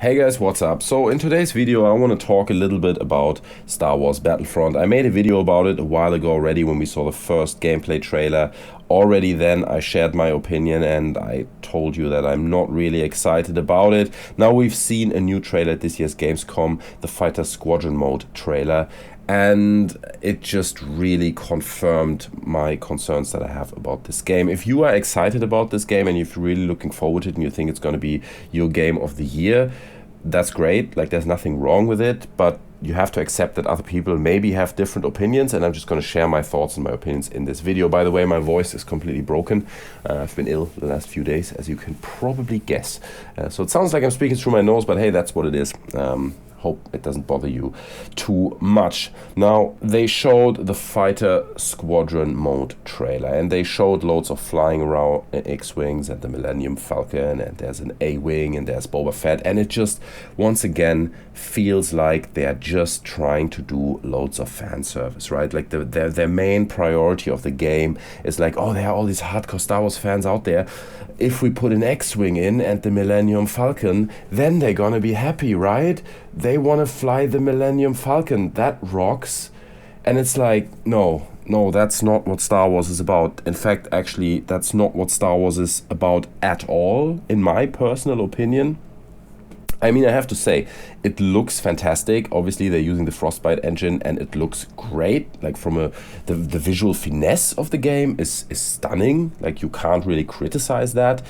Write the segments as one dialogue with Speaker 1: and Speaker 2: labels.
Speaker 1: Hey guys, what's up? So in today's video I want to talk a little bit about Star Wars Battlefront. I made a video about it a while ago already when we saw the first gameplay trailer. Already then I shared my opinion and I told you that I'm not really excited about it. Now we've seen a new trailer at this year's Gamescom, the Fighter Squadron mode trailer, and it just really confirmed my concerns that I have about this game. If you are excited about this game and if you're really looking forward to it and you think it's going to be your game of the year, that's great. Like, there's nothing wrong with it, but you have to accept that other people maybe have different opinions, and I'm just going to share my thoughts and my opinions in this video. By the way, my voice is completely broken. I've been ill the last few days, as you can probably guess. So it sounds like I'm speaking through my nose, but hey, that's what it is. Hope it doesn't bother you too much. Now, they showed the Fighter Squadron mode trailer, and they showed loads of flying around X-Wings and the Millennium Falcon, and there's an A-Wing, and there's Boba Fett, and it just, once again, feels like they're just trying to do loads of fan service, right? Like, their main priority of the game is like, oh, there are all these hardcore Star Wars fans out there. If we put an X-Wing in and the Millennium Falcon, then they're gonna be happy, right? They want to fly the Millennium Falcon. That rocks. And it's like, no, that's not what Star Wars is about. In fact, actually, that's not what Star Wars is about at all, in my personal opinion. I mean, I have to say, it looks fantastic. Obviously, they're using the Frostbite engine, and it looks great. Like, from the visual finesse of the game is stunning. Like, you can't really criticize that.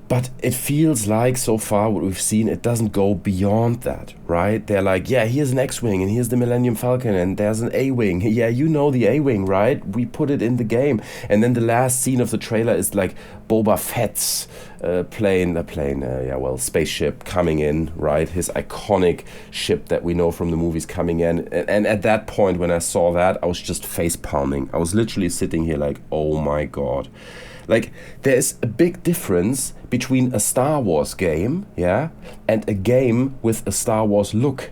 Speaker 1: But it feels like, so far, what we've seen, it doesn't go beyond that, right? They're like, yeah, here's an X-Wing, and here's the Millennium Falcon, and there's an A-Wing. Yeah, you know the A-Wing, right? We put it in the game. And then the last scene of the trailer is like Boba Fett's spaceship coming in, right? His iconic ship that we know from the movies coming in. And at that point, when I saw that, I was just face palming. I was literally sitting here like, oh my God. Like, there's a big difference between a Star Wars game, yeah, and a game with a Star Wars look.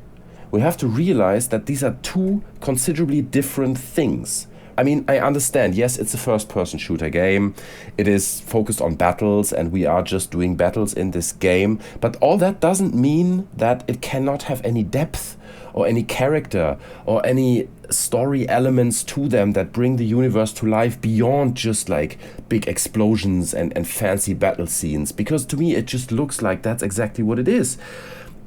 Speaker 1: We have to realize that these are two considerably different things. I mean, I understand, yes, it's a first-person shooter game. It is focused on battles, and we are just doing battles in this game. But all that doesn't mean that it cannot have any depth or any character or any story elements to them that bring the universe to life beyond just like big explosions and fancy battle scenes. Because to me, it just looks like that's exactly what it is.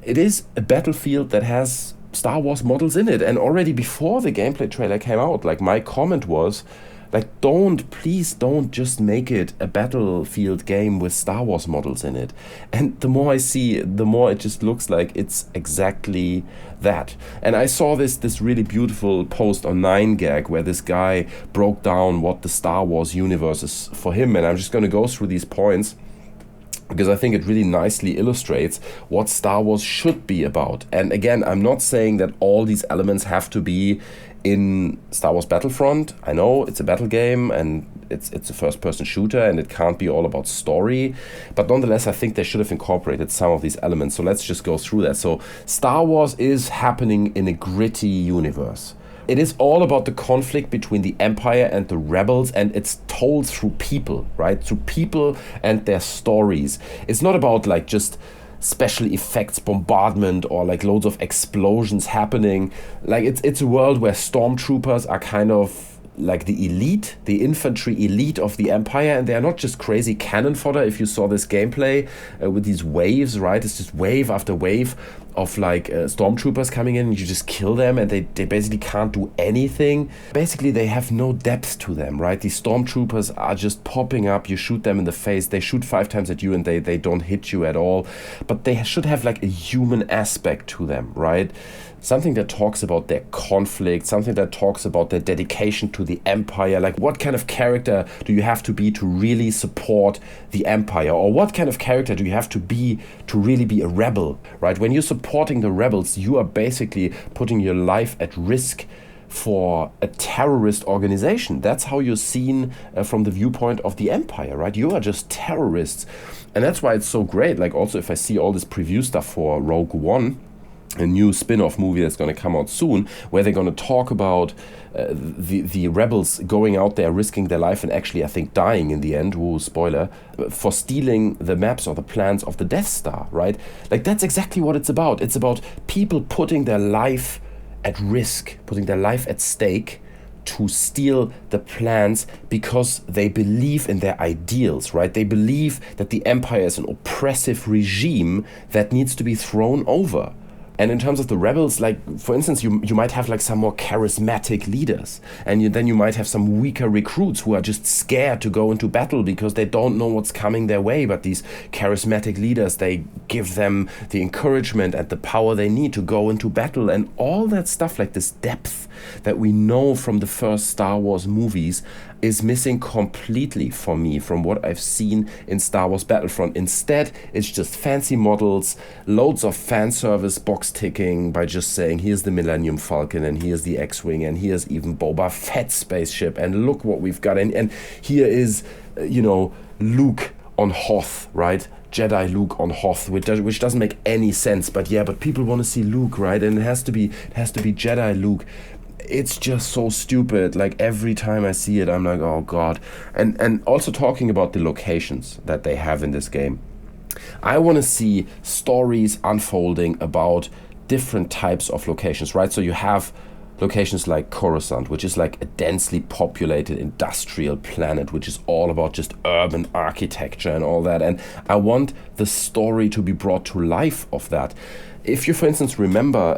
Speaker 1: It is a battlefield that has Star Wars models in it. And already before the gameplay trailer came out, like, my comment was, like, please don't just make it a Battlefield game with Star Wars models in it. And the more I see, the more it just looks like it's exactly that. And I saw this really beautiful post on 9gag where this guy broke down what the Star Wars universe is for him. And I'm just going to go through these points, because I think it really nicely illustrates what Star Wars should be about. And again, I'm not saying that all these elements have to be in Star Wars Battlefront. I know it's a battle game and it's a first-person shooter and it can't be all about story. But nonetheless, I think they should have incorporated some of these elements. So let's just go through that. So Star Wars is happening in a gritty universe. It is all about the conflict between the Empire and the Rebels, and it's told through people, right? Through people and their stories. It's not about like just special effects bombardment or like loads of explosions happening. Like, it's a world where stormtroopers are kind of like the elite, the infantry elite of the Empire, and they are not just crazy cannon fodder. If you saw this gameplay with these waves, right? It's just wave after wave of like stormtroopers coming in, and you just kill them, and they basically can't do anything. Basically, they have no depth to them, right? These stormtroopers are just popping up. You shoot them in the face, they shoot 5 times at you, and they don't hit you at all. But they should have like a human aspect to them, right? Something that talks about their conflict, something that talks about their dedication to the Empire. Like, what kind of character do you have to be to really support the Empire? Or what kind of character do you have to be to really be a rebel, right? When you're supporting the rebels, you are basically putting your life at risk for a terrorist organization. That's how you're seen from the viewpoint of the Empire, right? You are just terrorists. And that's why it's so great. Like, also, if I see all this preview stuff for Rogue One, a new spin-off movie that's going to come out soon, where they're going to talk about the rebels going out there, risking their life, and actually, I think, dying in the end, ooh, spoiler, for stealing the maps or the plans of the Death Star, right? Like, that's exactly what it's about. It's about people putting their life at risk, putting their life at stake to steal the plans because they believe in their ideals, right? They believe that the Empire is an oppressive regime that needs to be thrown over. And in terms of the rebels, like, for instance, you might have like some more charismatic leaders, and then you might have some weaker recruits who are just scared to go into battle because they don't know what's coming their way. But these charismatic leaders, they give them the encouragement and the power they need to go into battle, and all that stuff, like this depth that we know from the first Star Wars movies, is missing completely for me from what I've seen in Star Wars Battlefront. Instead, it's just fancy models, loads of fan service box ticking by just saying, here's the Millennium Falcon, and here's the X-Wing, and here's even Boba Fett's spaceship, and look what we've got. And here is, Luke on Hoth, right? Jedi Luke on Hoth, which doesn't make any sense, but people want to see Luke, right? And it has to be Jedi Luke. It's just so stupid. Like, every time I see it, I'm like, oh god. And also talking about the locations that they have in this game, I want to see stories unfolding about different types of locations, right? So you have locations like Coruscant, which is like a densely populated industrial planet, which is all about just urban architecture and all that. And I want the story to be brought to life of that. If you, for instance, remember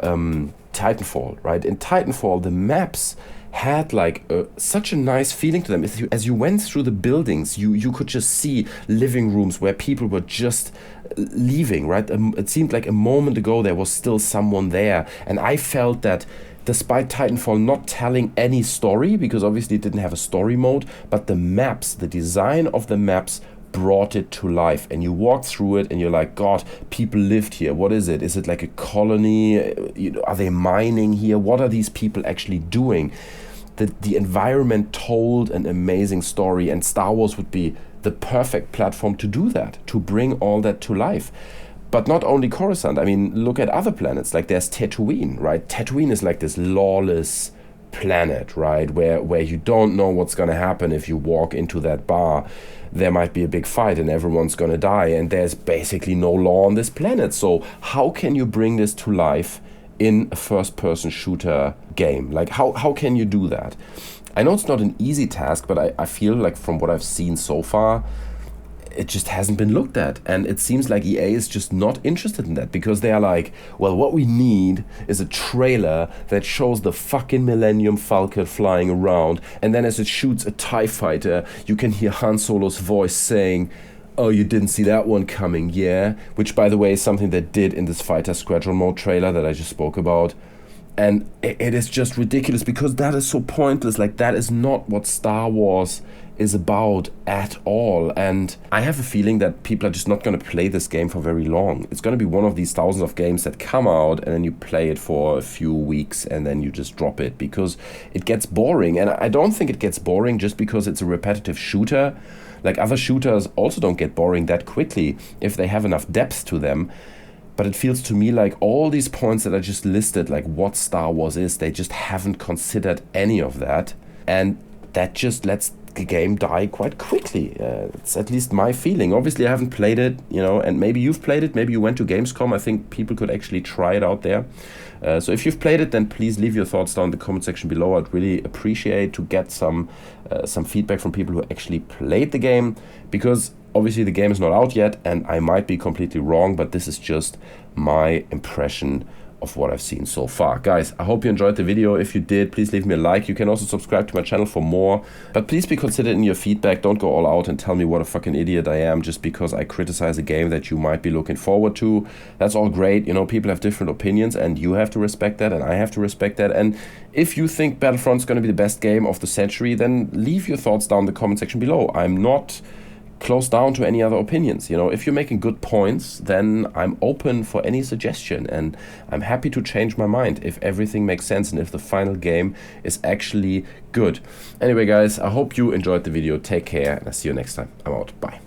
Speaker 1: Titanfall, right? In Titanfall, the maps had like such a nice feeling to them. As you went through the buildings, you could just see living rooms where people were just leaving, right? It seemed like a moment ago there was still someone there. And I felt that despite Titanfall not telling any story, because obviously it didn't have a story mode, but the maps, the design of the maps brought it to life, and you walk through it and you're like, god, people lived here. What is it? Is it like a colony? Are they mining here? What are these people actually doing? The environment told an amazing story, and Star Wars would be the perfect platform to do that, to bring all that to life. But not only Coruscant, I mean, look at other planets, like there's Tatooine, right? Tatooine is like this lawless planet, right, where you don't know what's going to happen. If you walk into that bar, there might be a big fight and everyone's going to die, and there's basically no law on this planet. So how can you bring this to life in a first-person shooter game? Like, how can you do that? I know it's not an easy task, but I feel like from what I've seen so far, it just hasn't been looked at, and it seems like EA is just not interested in that, because they are like, well, what we need is a trailer that shows the fucking Millennium Falcon flying around, and then as it shoots a TIE fighter, you can hear Han Solo's voice saying, oh, you didn't see that one coming, yeah? Which, by the way, is something they did in this Fighter Squadron mode trailer that I just spoke about. And it is just ridiculous, because that is so pointless. Like, that is not what Star Wars is about at all. And I have a feeling that people are just not going to play this game for very long. It's going to be one of these thousands of games that come out and then you play it for a few weeks and then you just drop it because it gets boring. And I don't think it gets boring just because it's a repetitive shooter. Like, other shooters also don't get boring that quickly if they have enough depth to them. But it feels to me like all these points that I just listed, like what Star Wars is, they just haven't considered any of that. And that just lets the game die quite quickly. It's at least my feeling. Obviously, I haven't played it, and maybe you've played it. Maybe you went to Gamescom. I think people could actually try it out there. So if you've played it, then please leave your thoughts down in the comment section below. I'd really appreciate to get some feedback from people who actually played the game, because obviously the game is not out yet and I might be completely wrong, but this is just my impression of what I've seen so far. Guys, I hope you enjoyed the video. If you did, please leave me a like. You can also subscribe to my channel for more, but please be considerate in your feedback. Don't go all out and tell me what a fucking idiot I am just because I criticize a game that you might be looking forward to. That's all great. People have different opinions and you have to respect that and I have to respect that. And if you think Battlefront's going to be the best game of the century, then leave your thoughts down in the comment section below. I'm not closed down to any other opinions. If you're making good points, then I'm open for any suggestion and I'm happy to change my mind if everything makes sense and if the final game is actually good. Anyway, guys, I hope you enjoyed the video. Take care and I'll see you next time. I'm out. Bye.